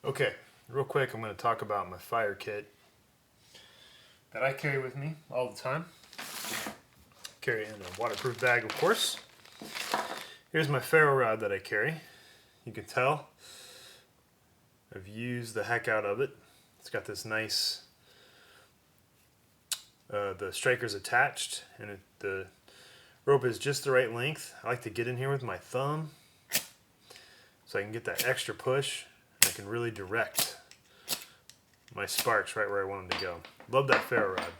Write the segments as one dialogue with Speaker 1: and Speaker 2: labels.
Speaker 1: Okay, real quick, I'm going to talk about my fire kit that I carry with me all the time. Carry it in a waterproof bag, of course. Here's my ferro rod that I carry. You can tell I've used the heck out of it. It's got this nice, the striker's attached, and the rope is just the right length. I like to get in here with my thumb so I can get that extra push, and I can really direct my sparks right where I want them to go. Love that ferro rod.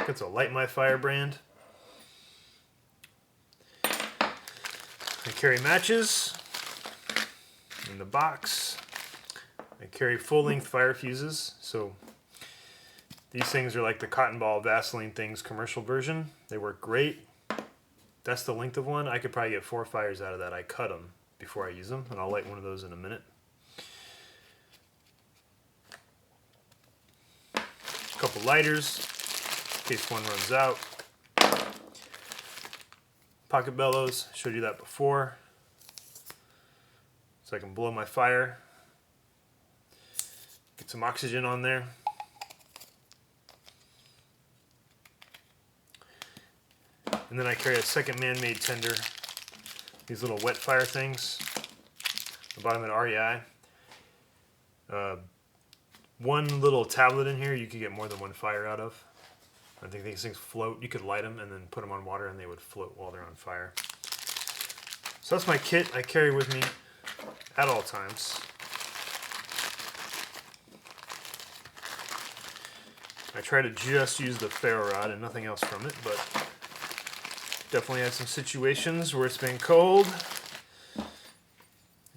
Speaker 1: It's a Light My Fire brand. I carry matches in the box. I carry full-length fire fuses. So these things are like the cotton ball Vaseline things commercial version. They work great. That's the length of one. I could probably get 4 fires out of that. I cut them before I use them, and I'll light one of those in a minute. A couple lighters in case one runs out. Pocket bellows, showed you that before. So I can blow my fire. Get some oxygen on there. And then I carry a second man-made tinder. These little wet fire things. I bought them at REI. One little tablet in here you could get more than one fire out of. I think these things float. You could light them and then put them on water and they would float while they're on fire. So that's my kit I carry with me at all times. I try to just use the ferro rod and nothing else from it, but definitely had some situations where it's been cold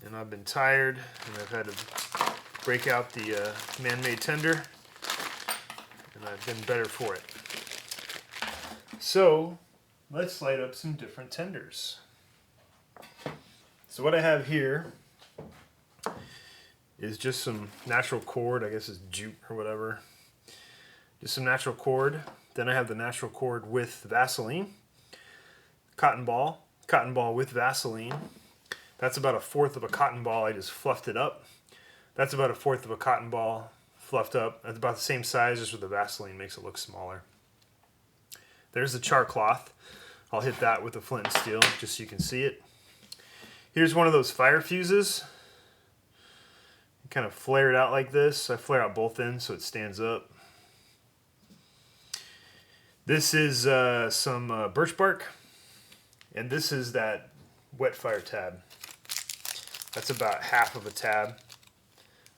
Speaker 1: and I've been tired and I've had to break out the man-made tinder, and I've been better for it. So let's light up some different tenders. So what I have here is just some natural cord. I guess it's jute or whatever. Just some natural cord. Then I have the natural cord with Vaseline. Cotton ball with Vaseline. That's about 1/4 of a cotton ball. I just fluffed it up. That's about 1/4 of a cotton ball fluffed up. That's about the same size, just with the Vaseline makes it look smaller. There's the char cloth. I'll hit that with a flint and steel just so you can see it. Here's one of those fire fuses. You kind of flare it out like this. I flare out both ends so it stands up. This is some birch bark, and this is that wet fire tab. That's about 1/2 of a tab,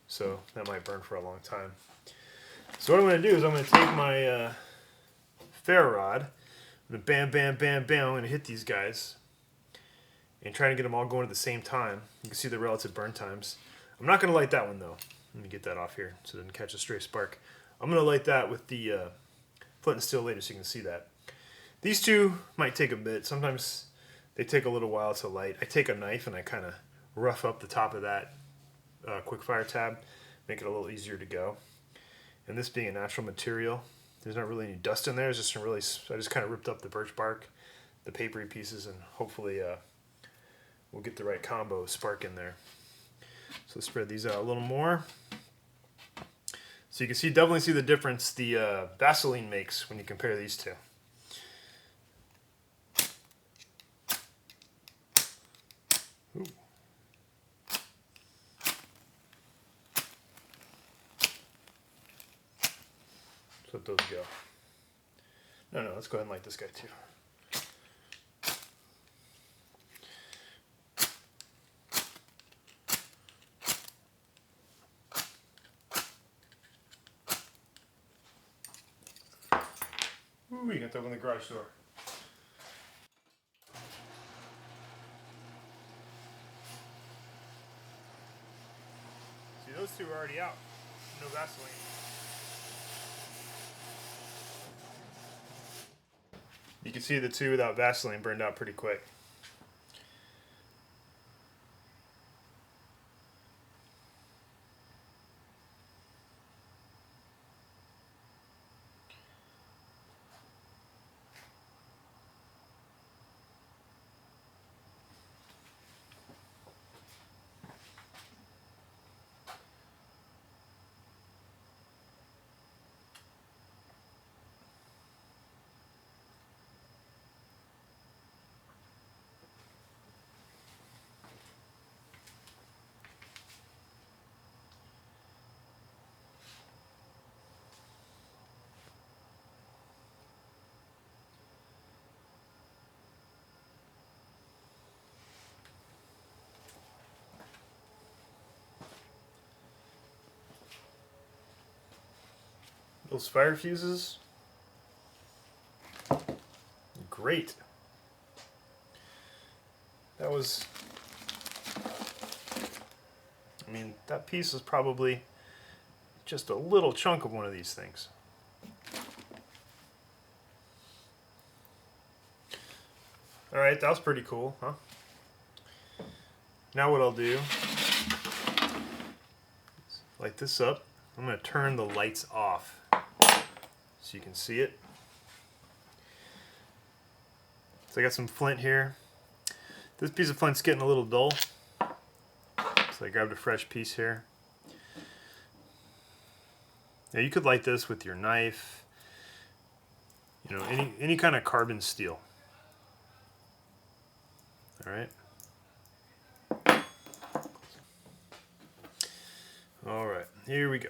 Speaker 1: so that might burn for a long time. So what I'm going to do is I'm going to take my ferro rod, I'm going to bam, bam, bam, bam, I'm going to hit these guys and try to get them all going at the same time. You can see the relative burn times. I'm not going to light that one though. Let me get that off here so it doesn't catch a stray spark. I'm going to light that with the flint and steel later so you can see that. These two might take a bit. Sometimes they take a little while to light. I take a knife and I kind of rough up the top of that quick fire tab, make it a little easier to go. And this being a natural material, there's not really any dust in there. It's just some really, I just kind of ripped up the birch bark, the papery pieces, and hopefully we'll get the right combo spark in there. So let's spread these out a little more. So you can definitely see the difference the Vaseline makes when you compare these two. Ooh. Let those go. No, let's go ahead and light this guy too. Ooh, you got to open the garage door. See, those two are already out. No Vaseline. You can see the two without Vaseline burned out pretty quick. Those fire fuses, great. That was, I mean, that piece is probably just a little chunk of one of these things. All right, that was pretty cool, huh? Now what I'll do, light this up. I'm going to turn the lights off so you can see it. So I got some flint here. This piece of flint's getting a little dull, so I grabbed a fresh piece here. Now you could light this with your knife, you know, any kind of carbon steel. All right. All right, here we go.